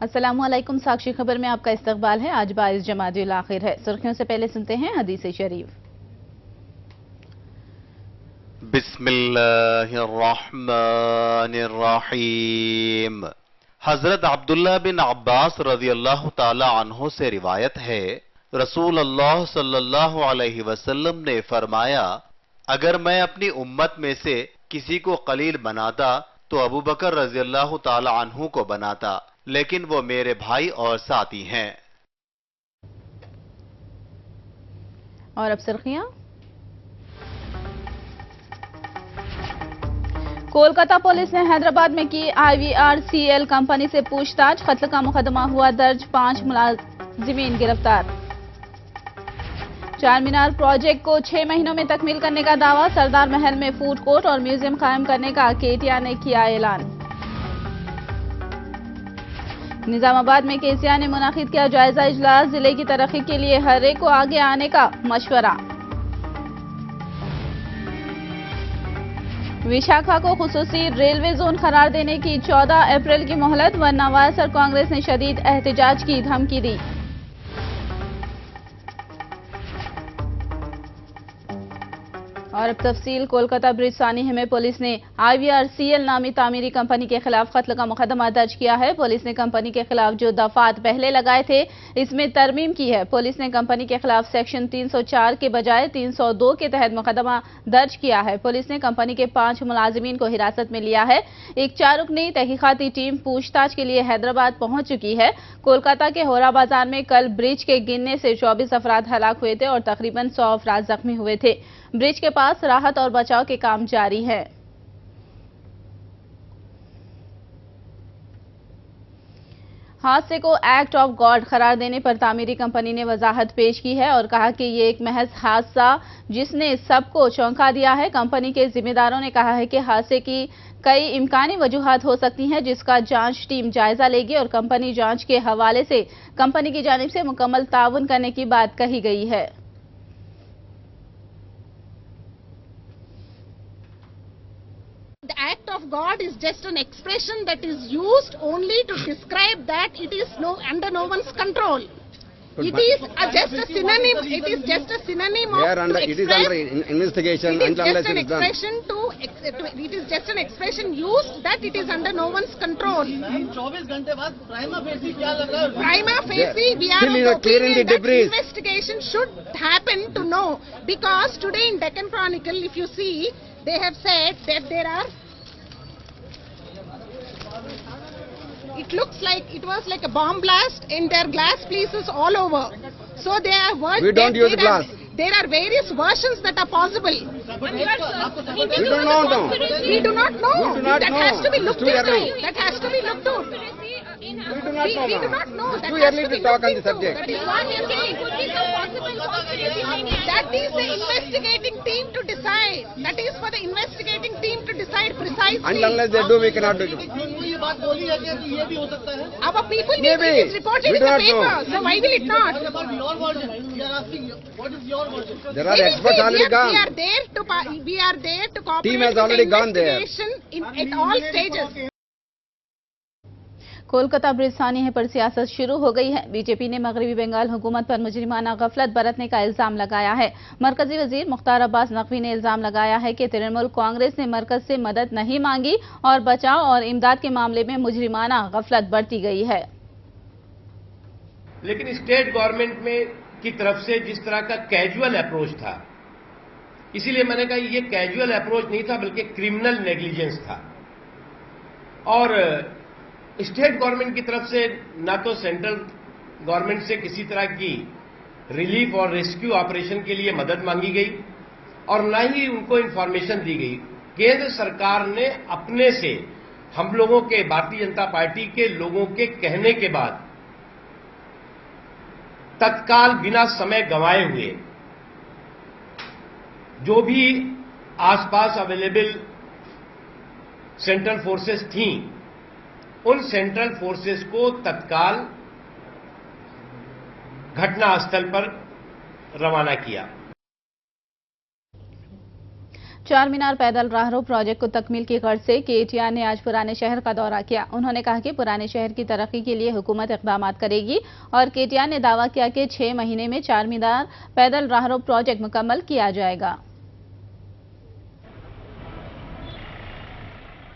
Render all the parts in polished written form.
अस्सलामुअलैकुम। साक्षी खबर में आपका इस्तकबाल है। आज 22 जमादिउल आखिर है। सुर्खियों से पहले सुनते हैं हदीस शरीफ। बिस्मिल्लाहिर्रहमानिर्रहीम। हजरत अब्दुल्ला बिन अब्बास रज़ियल्लाहु ताला अन्हो से रिवायत है, रसूल अल्लाह सल्लल्लाहु अलैहि वसल्लम ने फरमाया, अगर मैं अपनी उम्मत में से किसी को कलील बनाता तो अबू बकर रज़ियल्लाहु ताला अन्हु को बनाता, लेकिन वो मेरे भाई और साथी हैं। और अब सुर्खियां। कोलकाता पुलिस ने हैदराबाद में की IVRCL कंपनी से पूछताछ। कत्ल का मुकदमा हुआ दर्ज, 5 मुलाजिमीन गिरफ्तार। चार मीनार प्रोजेक्ट को 6 महीनों में तकमील करने का दावा। सरदार महल में फूड कोर्ट और म्यूजियम कायम करने का केटीआर ने किया ऐलान। निजामाबाद में केसीआर ने मुनाकिद किया जायजा इजलास। जिले की तरक्की के लिए हर एक को आगे आने का मशवरा। विशाखा को खुसूसी रेलवे जोन करार देने की 14 अप्रैल की मोहलत, वरना वायएसआर कांग्रेस ने शदीद एहतजाज की धमकी दी। और अब तफसील। कोलकाता ब्रिज सानिह में पुलिस ने IVRCL नामी तामीरी कंपनी के खिलाफ कत्ल का मुकदमा दर्ज किया है। पुलिस ने कंपनी के खिलाफ जो दफात पहले लगाए थे, इसमें तरमीम की है। पुलिस ने कंपनी के खिलाफ सेक्शन 304 के बजाय 302 के तहत मुकदमा दर्ज किया है। पुलिस ने कंपनी के 5 मुलाजिमीन को हिरासत में लिया है। एक 4 रुकनी तहकीकाती टीम पूछताछ के लिए हैदराबाद पहुंच चुकी है। कोलकाता के होरा बाजार में कल ब्रिज के गिरने से 24 अफराद हलाक हुए थे और तकरीबन 100 अफराद जख्मी हुए थे। ब्रिज के पास राहत और बचाव के काम जारी है। हादसे को एक्ट ऑफ गॉड करार देने पर तामीरी कंपनी ने वजाहत पेश की है और कहा कि ये एक महज हादसा जिसने सबको चौंका दिया है। कंपनी के जिम्मेदारों ने कहा है कि हादसे की कई इम्कानी वजूहात हो सकती हैं, जिसका जांच टीम जायजा लेगी और कंपनी जांच के हवाले से कंपनी की जानिब से मुकम्मल ताउन करने की बात कही गई है। The act of God is just an expression that is used only to describe that it is under no one's control. It is just a synonym. It is just a synonym of to it is under investigation. It is just an expression it is just an expression used that it is under no one's control. 24 घंटे बाद prima facie क्या लग रहा है? Prima facie, we are clearing the debris. Investigation should happen to know, because today in Deccan Chronicle, if you see, they have said that there are. It looks like it was like a bomb blast, and there are glass pieces all over. So they are words. We don't use glass. There are various versions that are possible. We do not know. We do not know. We do not that know. has to be looked It's too into. early. That has to be looked into. We do not know. We do not know. It's That too has early to be to talk looked on the into. subject. That is what we are saying. That is the investigating team to decide. That is for the investigating team to decide precisely. And unless they do, we cannot do it. ये बात बोली है कि ये भी हो सकता है? Our people Maybe. it is reported We in do the not know. paper. So why will it not? What about your version? We are asking you, what is your version? There are We will experts see. already We gone. are there to cooperate Team has with already the gone there. investigation at all stages. Kolkata bridge सानिह पर सियासत शुरू हो गई है। BJP ने मगरबी बंगाल हुकूमत पर मुजरिमाना गफलत बरतने का इल्जाम लगाया है। मरकजी वजीर मुख्तार अब्बास नकवी ने इल्जाम लगाया है कि तृणमूल कांग्रेस ने मरकज से मदद नहीं मांगी और बचाव और इमदाद के मामले में मुजरिमाना गफलत बरती गई है। लेकिन स्टेट गवर्नमेंट में की तरफ से जिस तरह का कैजुअल अप्रोच था, इसीलिए मैंने कहा ये कैजुअल अप्रोच नहीं था बल्कि क्रिमिनल नेग्लिजेंस था। और स्टेट गवर्नमेंट की तरफ से ना तो सेंट्रल गवर्नमेंट से किसी तरह की रिलीफ और रेस्क्यू ऑपरेशन के लिए मदद मांगी गई और ना ही उनको इंफॉर्मेशन दी गई। केंद्र सरकार ने अपने से हम लोगों के, भारतीय जनता पार्टी के लोगों के कहने के बाद तत्काल बिना समय गंवाए हुए जो भी आसपास अवेलेबल सेंट्रल फोर्सेस थीं, उन सेंट्रल फोर्सेस को तत्काल घटनास्थल पर रवाना किया। चार मीनार पैदल राहरो प्रोजेक्ट को तकमील की गर्ज से केटीआर ने आज पुराने शहर का दौरा किया। उन्होंने कहा कि पुराने शहर की तरक्की के लिए हुकूमत इक़दाम करेगी और केटीआर ने दावा किया कि 6 महीने में चार मीनार पैदल राहरो प्रोजेक्ट मुकम्मल किया जाएगा।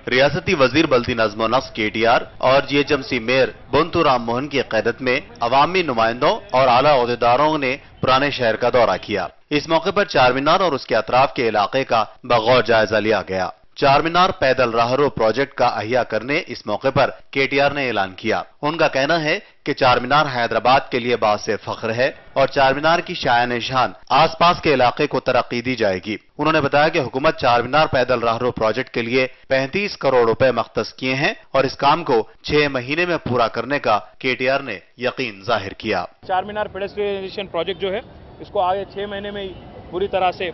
रियासती वजीर बल्दी नज़्म नस्क केटीआर और जीएचएमसी मेयर बुंतू राम मोहन की क़यादत में अवामी नुमाइंदों और आला ओहदेदारों ने पुराने शहर का दौरा किया। इस मौके पर चार मीनार और उसके अतराफ के इलाके का बगौर जायजा लिया गया। चार मीनार पैदल राहरो प्रोजेक्ट का अहिया करने इस मौके पर केटीआर ने ऐलान किया। उनका कहना है कि चार मीनार हैदराबाद के लिए बासे फख्र है और चार मीनार की शान शान आसपास के इलाके को तरक्की दी जाएगी। उन्होंने बताया कि हुकूमत चार मीनार पैदल राहरो प्रोजेक्ट के लिए 35 करोड़ रुपए मख्तस किए हैं और इस काम को 6 महीने में पूरा करने का केटीआर ने यकीन जाहिर किया। चार मीनार पेडेस्ट्रियनाइजेशन प्रोजेक्ट जो है इसको आगे 6 महीने में ही पूरी तरह से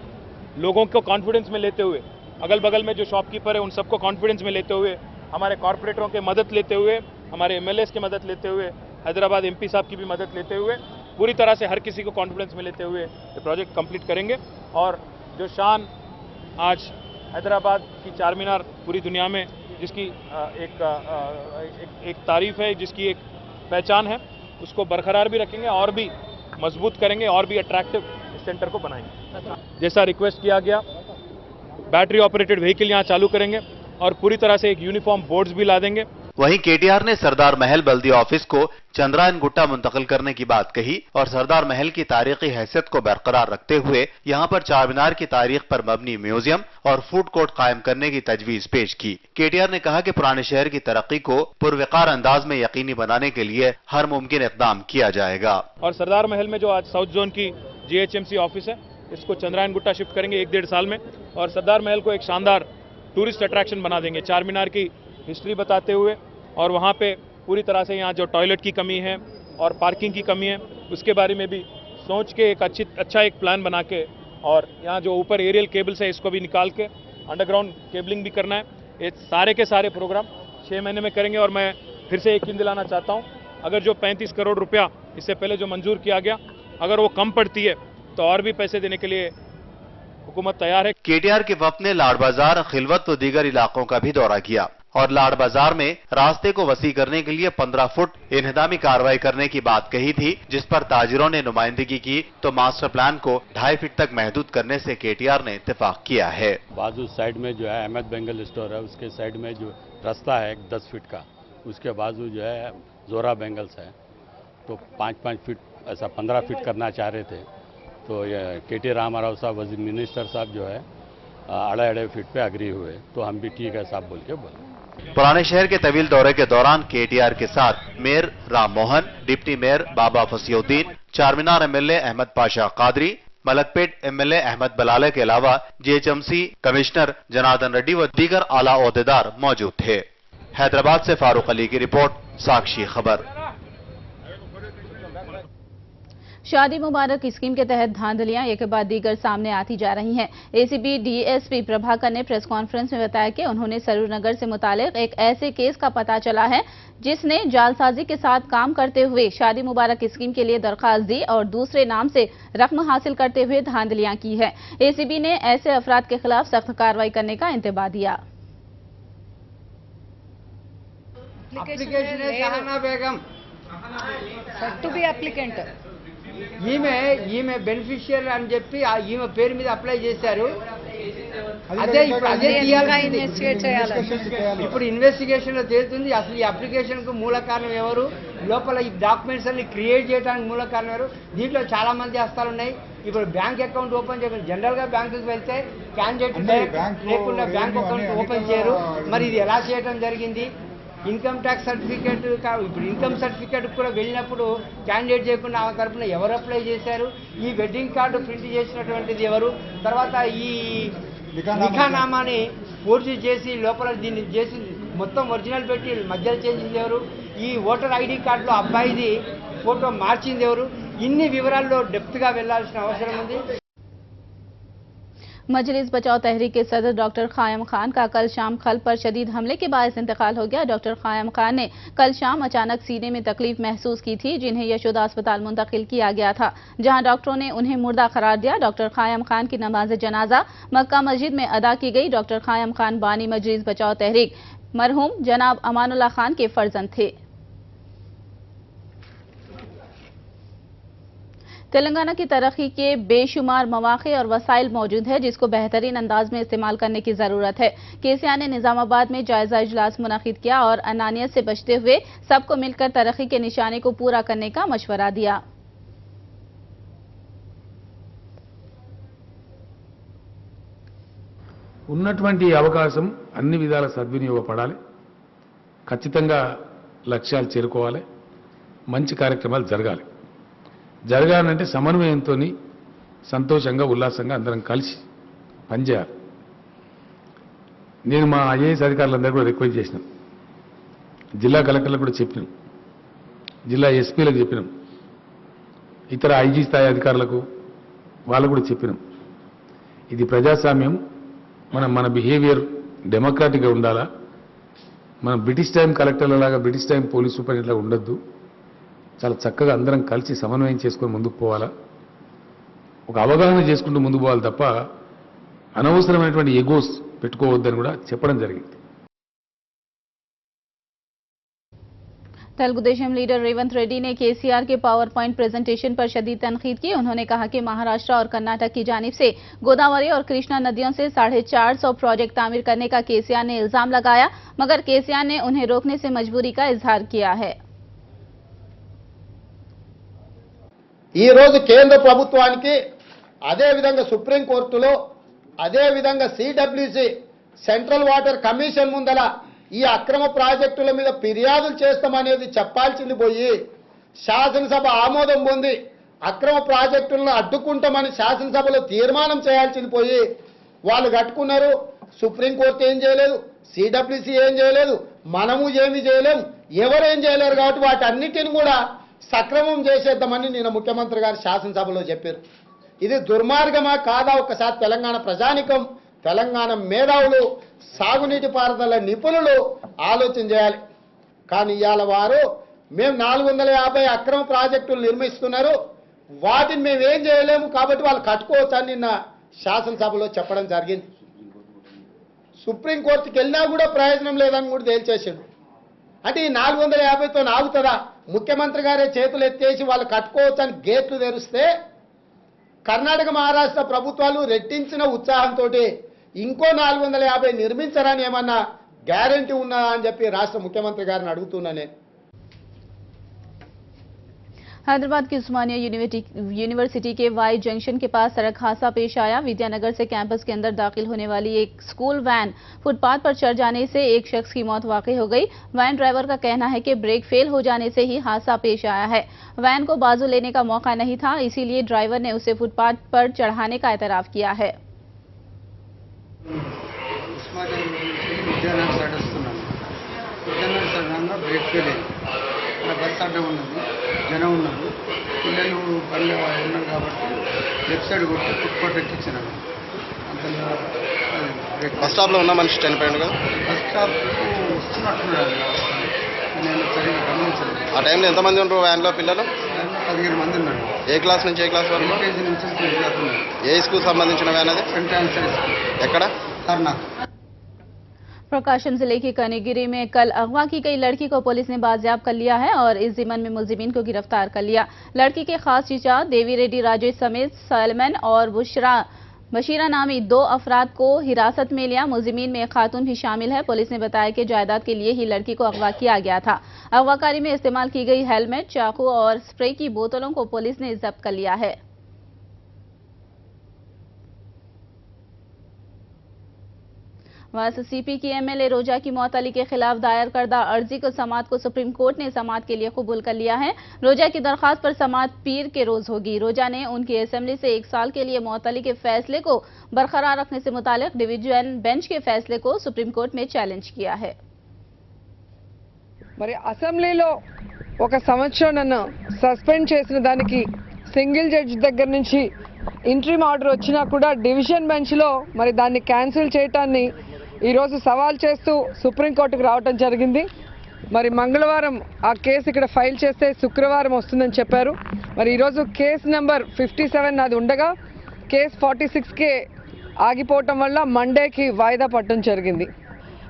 लोगों को कॉन्फिडेंस में लेते हुए, अगल बगल में जो शॉपकीपर है उन सबको कॉन्फिडेंस में लेते हुए, हमारे कॉर्पोरेटरों की मदद लेते हुए, हमारे एमएलएस की मदद लेते हुए, हैदराबाद एमपी साहब की भी मदद लेते हुए, पूरी तरह से हर किसी को कॉन्फिडेंस में लेते हुए ये प्रोजेक्ट कंप्लीट करेंगे। और जो शान आज हैदराबाद की चार मीनार पूरी दुनिया में जिसकी एक तारीफ है, जिसकी एक पहचान है, उसको बरकरार भी रखेंगे और भी मजबूत करेंगे और भी अट्रैक्टिव सेंटर को बनाएंगे। जैसा रिक्वेस्ट किया गया, बैटरी ऑपरेटेड व्हीकल यहाँ चालू करेंगे और पूरी तरह से एक यूनिफॉर्म बोर्ड्स भी ला देंगे। वहीं केटीआर ने सरदार महल बल्दी ऑफिस को चंद्रायन गुट्टा मुंतकिल करने की बात कही और सरदार महल की तारीखी हैसियत को बरकरार रखते हुए यहाँ पर चार मीनार की तारीख पर मबनी म्यूजियम और फूड कोर्ट कायम करने की तजवीज पेश की। केटीआर ने कहा कि पुराने शहर की तरक्की को पुरवकार अंदाज में यकीनी बनाने के लिए हर मुमकिन इक़दाम किया जाएगा। और सरदार महल में जो आज साउथ जोन की जीएचएमसी ऑफिस है, इसको चंद्रायन गुट्टा शिफ्ट करेंगे 1-1.5 साल में और सरदार महल को एक शानदार टूरिस्ट अट्रैक्शन बना देंगे, चार मीनार की हिस्ट्री बताते हुए। और वहाँ पे पूरी तरह से यहाँ जो टॉयलेट की कमी है और पार्किंग की कमी है उसके बारे में भी सोच के एक अच्छा एक प्लान बना के, और यहाँ जो ऊपर एरियल केबल्स है इसको भी निकाल के अंडरग्राउंड केबलिंग भी करना है। ये सारे के सारे प्रोग्राम 6 महीने में करेंगे। और मैं फिर से यकीन दिलाना चाहता हूँ, अगर जो 35 करोड़ रुपया इससे पहले जो मंजूर किया गया, अगर वो कम पड़ती है तो और भी पैसे देने के लिए हुकूमत तैयार है। केटीआर के वफ्द ने लाड बाजार, खिलवत व दीगर इलाकों का भी दौरा किया और लाड बाजार में रास्ते को वसी करने के लिए 15 फुट इन्हदामी कार्रवाई करने की बात कही थी, जिस पर ताजिरों ने नुमाइंदगी की तो मास्टर प्लान को 2.5 फीट तक महदूद करने से केटीआर ने इत्तेफाक किया है। बाजू साइड में जो है अहमद बेंगल स्टोर है, उसके साइड में जो रास्ता है 10 फीट का, उसके बाजू जो है जोरा बेंगल्स है, तो 5-5 फीट ऐसा 15 फीट करना चाह रहे थे। तो ये केटी रामाराव साहब वजीर मिनिस्टर साहब जो है 2.5 फीट पे अग्री हुए, तो हम भी ठीक है साहब बोल के बोले। पुराने शहर के तवील दौरे के दौरान केटीआर के साथ mayor Ram Mohan, deputy mayor Baba Fasiuddin, Char Minar MLA Ahmed Pasha Qadri, Malakpet MLA Ahmed Balala के अलावा जीएचएमसी कमिश्नर जनार्दन रेड्डी व दीगर आला ओहदेदार मौजूद थे। हैदराबाद से फारूक अली की रिपोर्ट, साक्षी खबर। शादी मुबारक स्कीम के तहत धांधलियां एक के बाद दीगर सामने आती जा रही हैं। एसीपी डीएसपी प्रभाकर ने प्रेस कॉन्फ्रेंस में बताया कि उन्होंने सरूरनगर से मुतालिक एक ऐसे केस का पता चला है जिसने जालसाजी के साथ काम करते हुए शादी मुबारक स्कीम के लिए दरखास्त दी और दूसरे नाम से रकम हासिल करते हुए धांधलियां की है। एसीपी ने ऐसे अफराद के खिलाफ सख्त कार्रवाई करने का इंतबाह दिया। ఈమె బెనిఫిషియర్ అని చెప్పి ఈమె పేరు మీద అప్లై చేశారు. అదే ఇప్పుడు ఇన్వెస్టిగేషన్ లో తేలుతుంది అసలు ఈ అప్లికేషన్ కు మూల కారణం ఎవరు, లోపల ఈ డాక్యుమెంట్స్ అన్ని క్రియేట్ చేయడానికి మూల కారణం ఎవరు. దీంట్లో చాలా మంది హస్తాలు ఉన్నాయి. ఇప్పుడు బ్యాంక్ అకౌంట్ ఓపెన్ చేయడం, జనరల్ గా బ్యాంకుకి వెళ్తే క్యాండిడేట్ లేకుండా బ్యాంక్ అకౌంట్ ఓపెన్ చేయరు. మరి ఇది ఎలా చేయడం జరిగింది? ఇన్కమ్ ట్యాక్స్ సర్టిఫికేట్, ఇప్పుడు ఇన్కమ్ సర్టిఫికేట్ కూడా వెళ్ళినప్పుడు క్యాండిడేట్ చేయకుండా ఆమె తరఫున ఎవరు అప్లై చేశారు, ఈ వెడ్డింగ్ కార్డు ప్రింట్ చేసినటువంటిది ఎవరు, తర్వాత ఈ నిఖానామాని పూర్తి చేసి లోపల దీన్ని చేసి మొత్తం ఒరిజినల్ పెట్టి మధ్యలో చేసింది ఎవరు, ఈ ఓటర్ ఐడి కార్డులో అబ్బాయిది ఫోటో మార్చింది ఎవరు, ఇన్ని వివరాల్లో డెప్త్గా వెళ్లాల్సిన అవసరం ఉంది। मजलिस बचाओ तहरीक के सदर डॉक्टर क़ायम खान का कल शाम कल्ब पर शदीद हमले के बायस इंतकाल हो गया। डॉक्टर क़ायम खान ने कल शाम अचानक सीने में तकलीफ महसूस की थी, जिन्हें यशोदा अस्पताल मुंतकिल किया गया था, जहां डॉक्टरों ने उन्हें मुर्दा करार दिया। डॉक्टर क़ायम खान की नमाज जनाजा मक्का मस्जिद में अदा की गई। डॉक्टर क़ायम खान बानी मजलिस बचाओ तहरीक मरहूम जनाब अमानुल्लाह खान के फर्जंद थे। तेलंगाना की तरक्की के बेशुमार मौक़े और वसाइल मौजूद है, जिसको बेहतरीन अंदाज में इस्तेमाल करने की जरूरत है। केसीआर ने निजामाबाद में जायजा इजलास मुनक़िद किया और अनानियत से बचते हुए सबको मिलकर तरक्की के निशाने को पूरा करने का मशवरा दिया। ఉన్నటువంటి అవకాశం అన్ని విధాల సద్వినియోగపడాలి, ఖచ్చితంగా లక్ష్యాలు చేరుకోవాలి, మంచి కార్యక్రమాలు జరగాలంటే సమన్వయంతో సంతోషంగా ఉల్లాసంగా అందరం కలిసి పనిచేయాలి. నేను మా ఐఏఎస్ అధికారులందరూ కూడా రిక్వెస్ట్ చేసినాం, జిల్లా కలెక్టర్లకు కూడా చెప్పినాం, జిల్లా ఎస్పీలకు చెప్పినాం, ఇతర ఐజీ స్థాయి అధికారులకు వాళ్ళకు కూడా చెప్పినాం. ఇది ప్రజాస్వామ్యం, మన బిహేవియర్ డెమోక్రాటిక్గా ఉండాలా. మనం బ్రిటిష్ టైం కలెక్టర్లలాగా బ్రిటిష్ టైం పోలీస్ సూపరింటెండెంట్లా ఉండొద్దు. చాలా చక్కగా అందరం కలిసి సమన్వయం చేసుకొని ముందుకు పోవాలా, ఒక అవగాహన చేసుకుంటూ ముందుకు పోవాలి తప్ప అనవసరమైనటువంటి ఎగోస్ పెట్టుకోవద్దని కూడా చెప్పడం జరిగింది. तेलुगु देशम लीडर रेवंत रेड्डी ने केसीआर के पावर पॉइंट प्रेजेंटेशन पर शदीद तनकीद की। उन्होंने कहा कि महाराष्ट्र और कर्नाटक की जानिब से गोदावरी और कृष्णा नदियों से 450 प्रोजेक्ट तामीर करने का केसीआर ने इल्जाम लगाया, मगर केसीआर ने उन्हें रोकने से मजबूरी का इजहार किया है। ఈ రోజు కేంద్ర ప్రభుత్వానికి అదే విధంగా సుప్రీం కోర్టులో అదే విధంగా సిడబ్ల్యూసి సెంట్రల్ వాటర్ కమిషన్ ముందల ఈ అక్రమ ప్రాజెక్టుల మీద ఫిర్యాదులు చేస్తామనేది చెప్పాల్సింది పోయి శాసనసభ ఆమోదం పొంది అక్రమ ప్రాజెక్టులను అడ్డుకుంటామని శాసనసభలో తీర్మానం చేయాల్సింది పోయి వాళ్ళు కట్టుకున్నారు. సుప్రీం కోర్టు ఏం చేయలేదు, సిడబ్ల్యూసి ఏం చేయలేదు, మనము ఏమీ చేయలేం, ఎవరేం చేయలేరు. కాబట్టి వాటన్నిటిని కూడా సక్రమం చేసేద్దామని నిన్న ముఖ్యమంత్రి గారు శాసనసభలో చెప్పారు. ఇది దుర్మార్గమా కాదా ఒక్కసారి తెలంగాణ ప్రజానికం, తెలంగాణ మేధావులు, సాగునీటి పారుదల నిపుణులు ఆలోచన చేయాలి. కానీ ఇవాళ వారు మేము 450 అక్రమ ప్రాజెక్టులు నిర్మిస్తున్నారు, వాటిని మేము ఏం చేయలేము కాబట్టి వాళ్ళు కట్టుకోవచ్చని నిన్న శాసనసభలో చెప్పడం జరిగింది. సుప్రీంకోర్టుకి వెళ్ళినా కూడా ప్రయోజనం లేదని కూడా తేల్చేసాడు. అంటే ఈ 450తో ఆగుతుందా? ముఖ్యమంత్రి గారే చేతులు ఎత్తేసి వాళ్ళు కట్టుకోవచ్చని గేట్లు తెరిస్తే కర్ణాటక మహారాష్ట్ర ప్రభుత్వాలు రెట్టించిన ఉత్సాహంతో ఇంకో 450 నిర్మించరని ఏమన్నా గ్యారంటీ ఉన్నదా అని చెప్పి రాష్ట్ర ముఖ్యమంత్రి గారిని అడుగుతున్నా నేను. हैदराबाद की उस्मानिया यूनिवर्सिटी के वाई जंक्शन के पास सड़क हादसा पेश आया। विद्यानगर से कैंपस के अंदर दाखिल होने वाली एक स्कूल वैन फुटपाथ पर चढ़ जाने से एक शख्स की मौत वाकई हो गई। वैन ड्राइवर का कहना है कि ब्रेक फेल हो जाने से ही हादसा पेश आया है। वैन को बाजू लेने का मौका नहीं था, इसीलिए ड्राइवर ने उसे फुटपाथ पर चढ़ाने का एतराफ किया है। బస్ అడ్డం ఉన్నది, జనం ఉన్నది, పిల్లలు పల్లె ఉన్నారు కాబట్టి లెఫ్ట్ సైడ్ కొట్టి ఫుట్పాత్ ఎక్కించినాను. బస్ స్టాప్ లో ఉన్న మనిషి చనిపోయాడు కదా, బస్ స్టాప్ వస్తున్నట్టున్నాడు, నేను సరిగ్గా గమనించలేదు. ఆ టైంలో ఎంతమంది ఉంటారు వ్యాన్ లో? పిల్లలు 15 మంది ఉన్నారు. ఏ క్లాస్ నుంచి ఏ క్లాస్ వరకు? ఎల్కేజీ నుంచి 10th క్లాస్ ఉన్నారు. ఏ స్కూల్ సంబంధించిన వ్యాన్ అది? Saint Ann's school. ఎక్కడ? కర్నాటక. प्रकाशम जिले के कनिगिरी में कल अगवा की गई लड़की को पुलिस ने बाजियाब कर लिया है और इस जिम्मन में मुलजिमीन को गिरफ्तार कर लिया। लड़की के खास चीचा देवी रेड्डी राजेश समेत सलमान और बशीरा नामी 2 अफराद को हिरासत में लिया। मुलजिमीन में एक खातून भी शामिल है। पुलिस ने बताया कि जायदाद के लिए ही लड़की को अगवा किया गया था। अगवाकारी में इस्तेमाल की गई हेलमेट, चाकू और स्प्रे की बोतलों को पुलिस ने जब्त कर लिया है। सीपी की एमएलए रोजा की मौतली के खिलाफ दायर करदा अर्जी को समात को सुप्रीम कोर्ट ने समात के लिए कबूल कर लिया है। रोजा की दरखास्त पर समात पीर के रोज होगी। रोजा ने उनकी असेंबली से 1 साल के लिए मौतली के फैसले को बरकरार रखने से मुतालिक डिवीजन बेंच के फैसले को सुप्रीम कोर्ट में चैलेंज किया है। మరి అసెంబ్లీలో 1 సంవత్సరం నన్ను సస్పెండ్ చేసిన దానికి సింగిల్ జడ్జి దగ్గర నుంచి ఇంట్రీమ్ ఆర్డర్ వచ్చినా కూడా డివిజన్ బెంచ్లో మరి దాన్ని క్యాన్సిల్ చేయటాన్ని ఈరోజు సవాల్ చేస్తూ సుప్రీంకోర్టుకు రావటం జరిగింది. మరి మంగళవారం ఆ కేసు ఇక్కడ ఫైల్ చేస్తే శుక్రవారం వస్తుందని చెప్పారు. మరి ఈరోజు కేసు నెంబర్ 57 అది ఉండగా కేసు 46కే ఆగిపోవటం వల్ల మండేకి వాయిదా పడటం జరిగింది.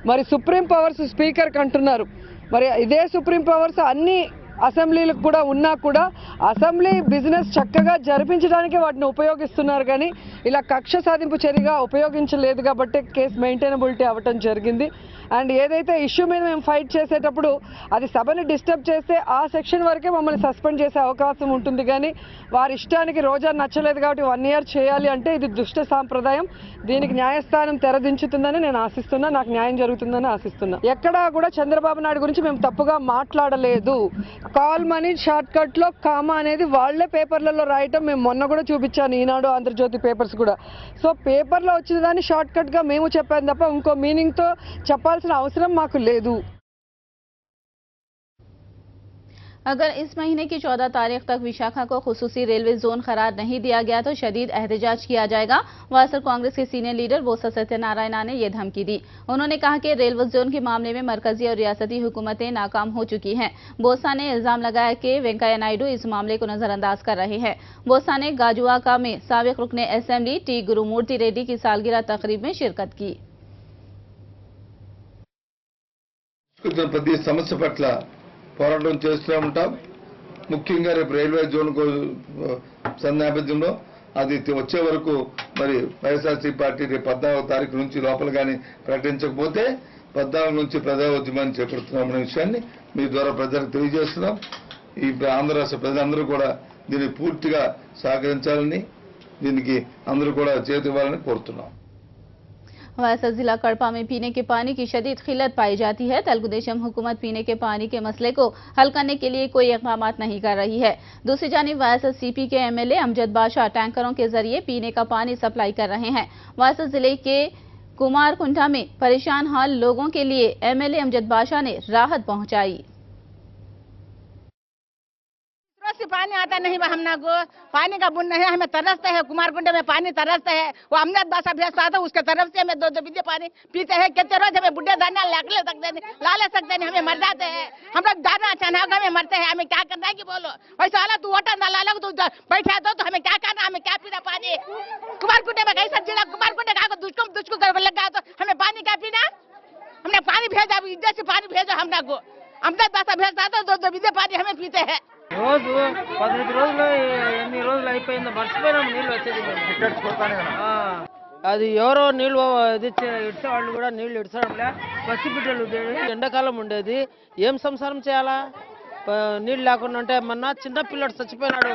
మరి సుప్రీం పవర్స్ స్పీకర్కి అంటున్నారు. మరి ఇదే సుప్రీం పవర్స్ అన్ని అసెంబ్లీలకు కూడా ఉన్నా కూడా అసెంబ్లీ బిజినెస్ చక్కగా జరిపించడానికి వాటిని ఉపయోగిస్తున్నారు, కానీ ఇలా కక్ష సాధింపు చర్యగా ఉపయోగించలేదు కాబట్టి కేసు మెయింటైనబిలిటీ అవ్వటం జరిగింది. అండ్ ఏదైతే ఇష్యూ మీద మేము ఫైట్ చేసేటప్పుడు అది సభని డిస్టర్బ్ చేస్తే ఆ సెక్షన్ వరకే మమ్మల్ని సస్పెండ్ చేసే అవకాశం ఉంటుంది, కానీ వారి ఇష్టానికి రోజా నచ్చలేదు కాబట్టి 1 year చేయాలి అంటే ఇది దుష్ట సాంప్రదాయం. దీనికి న్యాయస్థానం తెరదించుతుందని నేను ఆశిస్తున్నా, నాకు న్యాయం జరుగుతుందని ఆశిస్తున్నా. ఎక్కడా కూడా చంద్రబాబు నాయుడు గురించి మేము తప్పుగా మాట్లాడలేదు. కాల్ మనీ షార్ట్ కట్ లో కామా అనేది వాళ్లే పేపర్లలో రాయటం మేము మొన్న కూడా చూపించాను, ఈనాడు ఆంధ్రజ్యోతి పేపర్స్ కూడా. సో పేపర్లో వచ్చిన దాన్ని షార్ట్ కట్ గా మేము చెప్పాను తప్ప ఇంకో మీనింగ్ తో చెప్పాల్సిన అవసరం మాకు లేదు. अगर इस महीने की 14 तारीख तक विशाखा को खुसूसी रेलवे जोन करार नहीं दिया गया तो शदीद एहतजाज किया जाएगा। वासर कांग्रेस के सीनियर लीडर बोसा सत्यनारायणा ने यह धमकी दी। उन्होंने कहा कि रेलवे जोन के मामले में मरकजी और रियासती हुकूमतें नाकाम हो चुकी हैं। बोसा ने इल्जाम लगाया कि वेंकैया नायडू इस मामले को नजरअंदाज कर रहे हैं। बोसा ने गाजुआका में साबिक रुकने असेंबली टी गुरुमूर्ति रेड्डी की सालगिरह तकरीब में शिरकत की। ప్రతి సమస్య పట్ల పోరాటం చేస్తూ ఉంటాం. ముఖ్యంగా రేపు రైల్వే జోన్ నేపథ్యంలో అది వచ్చే వరకు మరి వైఎస్ఆర్సీ పార్టీ రేపు 14వ తారీఖు నుంచి లోపల కానీ ప్రకటించకపోతే 14 నుంచి ప్రజా ఉద్యమాన్ని చేపడుతున్నామనే విషయాన్ని మీ ద్వారా ప్రజలకు తెలియజేస్తున్నాం. ఈ ఆంధ్ర రాష్ట్ర ప్రజలందరూ కూడా దీన్ని పూర్తిగా సహకరించాలని, దీనికి అందరూ కూడా చేతి ఇవ్వాలని కోరుతున్నాం. वायसर जिला कड़पा में पीने के पानी की शदीद किल्लत पाई जाती है। तेलुगु देशम हुकूमत पीने के पानी के मसले को हल करने के लिए कोई इकदाम नहीं कर रही है। दूसरी जानिब वायसर सीपी के एमएलए अमजद बादशाह टैंकरों के जरिए पीने का पानी सप्लाई कर रहे हैं। वायसर जिले के कुमारकुंठा में परेशान हाल लोगों के लिए एमएलए अमजद बादशाह ने राहत पहुंचाई। से पानी आता नहीं हम ना को पानी का बुन नहीं, हमें तरसते है। कुमारकुंड में पानी तरसते है। वो अमजद बादशाह भेजता था, उसके तरफ से हमें 2-2 बिंदे पानी पीते हैं। कितने रोज हमें बुढ़े दाना ला सकते हैं, हमें मर जाते हैं। हम लोग दाना चनाग में मरते हैं। हमें क्या करना है कि बोलो वैसे वाला तू वोटा ना ला लो, तू बैठा तो हमें क्या करना, हमें क्या पीना पानी। कुमारकुंड में कैसा जिला कुमारकुंड का दुष्को लगा तो हमें पानी क्या पीना। हमने पानी भेजा, इज्जत से पानी भेजा हमने को। अमजद बादशाह भेजता था, 2-2 बिंदे पानी हमें पीते हैं। రోజు 15 రోజులు ఎన్ని రోజులు అయిపోయిందో మర్చిపోయినాం నీళ్ళు వచ్చేది. అది ఎవరో నీళ్ళు ఇడిసే వాళ్ళు కూడా నీళ్ళు ఇడ్చడంలే. పసిబిడ్డలు ఎండాకాలం ఉండేది, ఏం సంసారం చేయాలా నీళ్ళు లేకుండా ఉంటే. మొన్న చిన్నపిల్లడు చచ్చిపోయినాడు,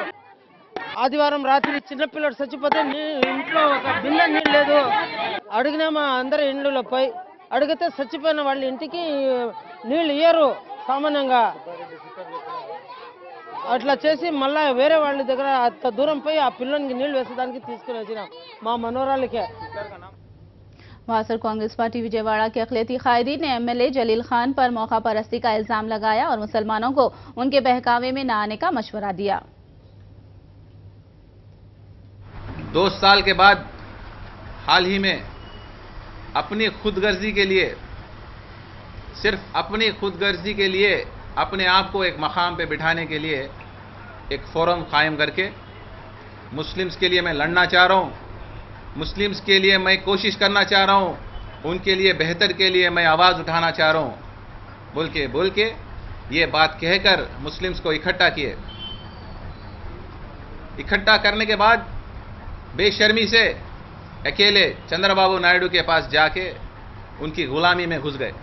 ఆదివారం రాత్రి చిన్నపిల్లడు చచ్చిపోతే ఇంట్లో ఒక బిందె నీళ్ళు లేదు. అడిగినామా అందరూ ఇండ్లలో పోయి అడిగితే చచ్చిపోయిన వాళ్ళ ఇంటికి నీళ్ళు ఇయ్యరు సామాన్యంగా. అట్లా చేసి మళ్ళా వేరే వాళ్ళ దగ్గర అంత దూరం పోయి ఆ పిల్లనికి నీళ్లు వేసేదానికి తీసుకుని వచ్చినాం మా మనోరాలకే. वासर कांग्रेस पार्टी विजयवाड़ा के अखिलती कायदीन ने एमएलए जलील खान पर मौका परस्ती का इल्जाम लगाया और मुसलमानों को उनके बहकावे में न आने का मशवरा दिया। 2 साल के बाद हाल ही में अपनी खुदगर्जी के लिए, सिर्फ अपनी खुदगर्जी के लिए अपने आप को एक मकाम पे बिठाने के लिए एक फोरम कायम करके मुस्लिम्स के लिए मैं लड़ना चाह रहा हूँ, मुस्लिम्स के लिए मैं कोशिश करना चाह रहा हूँ, उनके लिए बेहतर के लिए मैं आवाज़ उठाना चाह रहा हूँ बोल के ये बात कहकर मुस्लिम्स को इकट्ठा किए। इकट्ठा करने के बाद बेशर्मी से अकेले चंद्रबाबू नायडू के पास जाके उनकी गुलामी में घुस गए।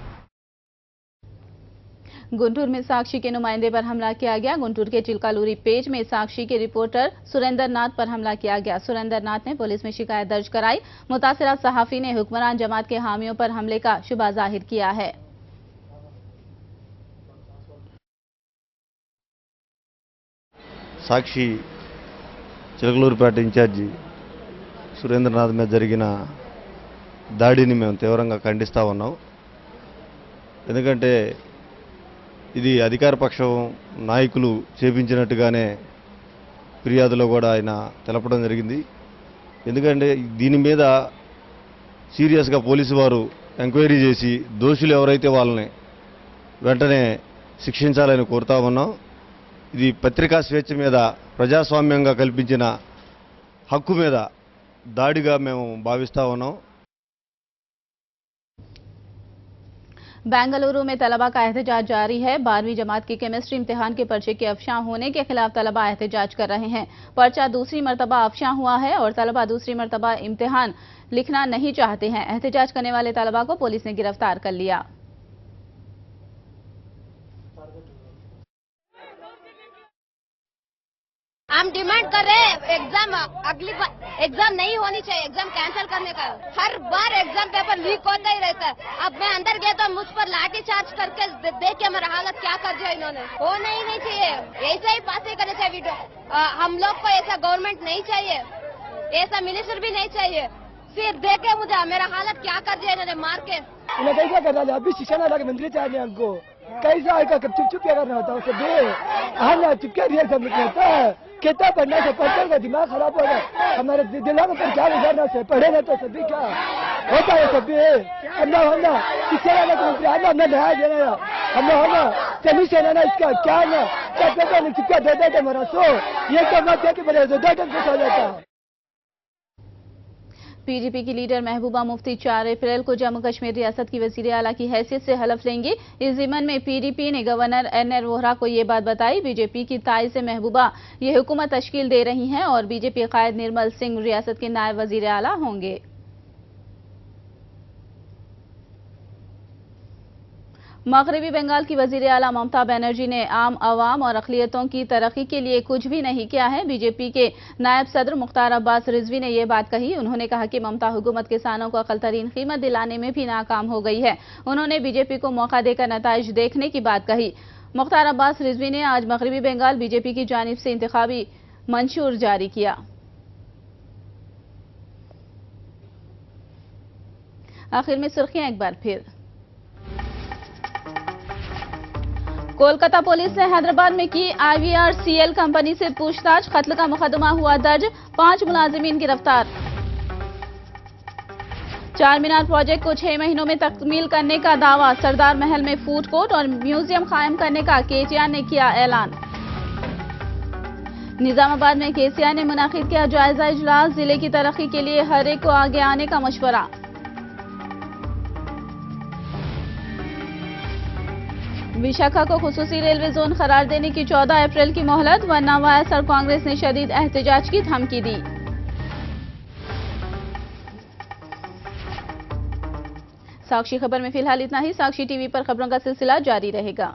गुंटूर में साक्षी के नुमाइंदे पर हमला किया गया। गुंटूर के चिल्कालूरी पेज में साक्षी के रिपोर्टर सुरेंद्र नाथ पर हमला किया गया। सुरेंद्र नाथ ने पुलिस में शिकायत दर्ज कराई। मुतासिरा सहाफी ने हुक्मरान जमात के हामियों पर हमले का शुबा जाहिर किया है। సాక్షి చిలకలూరుపేట ఇన్ఛార్జి సురేంద్రనాథ్ మీద జరిగిన దాడిని మేము తీవ్రంగా ఖండిస్తూ ఉన్నాం. ఎందుకంటే ఇది అధికార పక్షం నాయకులు చేపించినట్టుగానే ఫిర్యాదులో కూడా ఆయన తెలపడం జరిగింది. ఎందుకంటే దీని మీద సీరియస్గా పోలీసు వారు ఎంక్వైరీ చేసి దోషులు ఎవరైతే వాళ్ళని వెంటనే శిక్షించాలని కోరుతా ఉన్నాం. ఇది పత్రికా స్వేచ్ఛ మీద ప్రజాస్వామ్యంగా కల్పించిన హక్కు మీద దాడిగా మేము భావిస్తా ఉన్నాం. बेंगलुरु में तलबा का एहतजाज जारी है। 12वीं जमात की केमिस्ट्री इम्तिहान के पर्चे के अफशां होने के खिलाफ तलबा एहतजाज कर रहे हैं। पर्चा दूसरी मरतबा अफशां हुआ है और तलबा दूसरी मरतबा इम्तिहान लिखना नहीं चाहते हैं। एहतजाज करने वाले तलबा को पुलिस ने गिरफ्तार कर लिया। हम डिमांड कर रहे हैं एग्जाम अगली बार एग्जाम नहीं होनी चाहिए, एग्जाम कैंसिल करने का। हर बार एग्जाम पेपर लीक होता ही रहता है। अब मैं अंदर गया तो मुझ पर लाठी चार्ज करके देख के मेरा हालत क्या कर दिया इन्होंने। होना ही नहीं चाहिए, ऐसा ही पास ही करना चाहिए वीडियो। हम लोग को ऐसा गवर्नमेंट नहीं चाहिए, ऐसा मिनिस्टर भी नहीं चाहिए। सिर्फ देखे मुझे मेरा हालत क्या कर दिया इन्होंने मार के। इन्हें कैसा करना था? अभी शिक्षा ना मंत्री चाहिए हमको, कैसा चुप चुप क्या करना होता है उसे भी हाँ चुप क्या रियल सब होता है। कितना पढ़ने से पढ़ने का दिमाग खराब हो गया हमारे दिमाग पर, क्या गुजारना से पढ़े ना तो सभी क्या होता है सभी हमने किससे ना मंत्री हमने न्याय देना हमने सभी से ना इसका क्या ना क्या चिपका दे देते मेरा सो ये तो मत है कि मेरे दो कुछ हो जाता है। पीडीपी की लीडर महबूबा मुफ्ती 4 अप्रैल को जम्मू कश्मीर रियासत की वजीर आला की हैसियत से हलफ लेंगी। इस ज़िमन में पीडीपी ने गवर्नर एन वोहरा को ये बात बताई। बीजेपी की ताई से महबूबा ये हुकूमत तश्कील दे रही हैं और बीजेपी कायद निर्मल सिंह रियासत के नायब वजीर आला होंगे। मगरबी बंगाल की वजीर आला ममता बनर्जी ने आम आवाम और अक़लियतों की तरक्की के लिए कुछ भी नहीं किया है। बीजेपी के नायब सदर मुख्तार अब्बास रिजवी ने यह बात कही। उन्होंने कहा कि ममता हुकूमत किसानों को अक़ल तरीन कीमत दिलाने में भी नाकाम हो गई है। उन्होंने बीजेपी को मौका देकर नताइज देखने की बात कही। मुख्तार अब्बास रिजवी ने आज मगरबी बंगाल बीजेपी की जानिब से इंतखाबी मंशूर जारी किया। आखिर में सुर्खियां एक बार फिर। कोलकाता पुलिस ने हैदराबाद में की IVRCL कंपनी से पूछताछ। कत्ल का मुकदमा हुआ दर्ज, 5 मुलाजिमीन गिरफ्तार। चार मीनार प्रोजेक्ट को 6 महीनों में तकमील करने का दावा। सरदार महल में फूड कोर्ट और म्यूजियम कायम करने का KTR ने किया ऐलान। निजामाबाद में KCR ने मुनाकिद किया जायजा इजलास। जिले की तरक्की के लिए हर एक को आगे आने का मशवरा। विशाखा को खुसूसी रेलवे जोन करार देने की 14 अप्रैल की मोहलत, वरना वाईएसआर कांग्रेस ने शदीद एहतजाज की धमकी दी। साक्षी खबर में फिलहाल इतना ही। साक्षी टीवी पर खबरों का सिलसिला जारी रहेगा।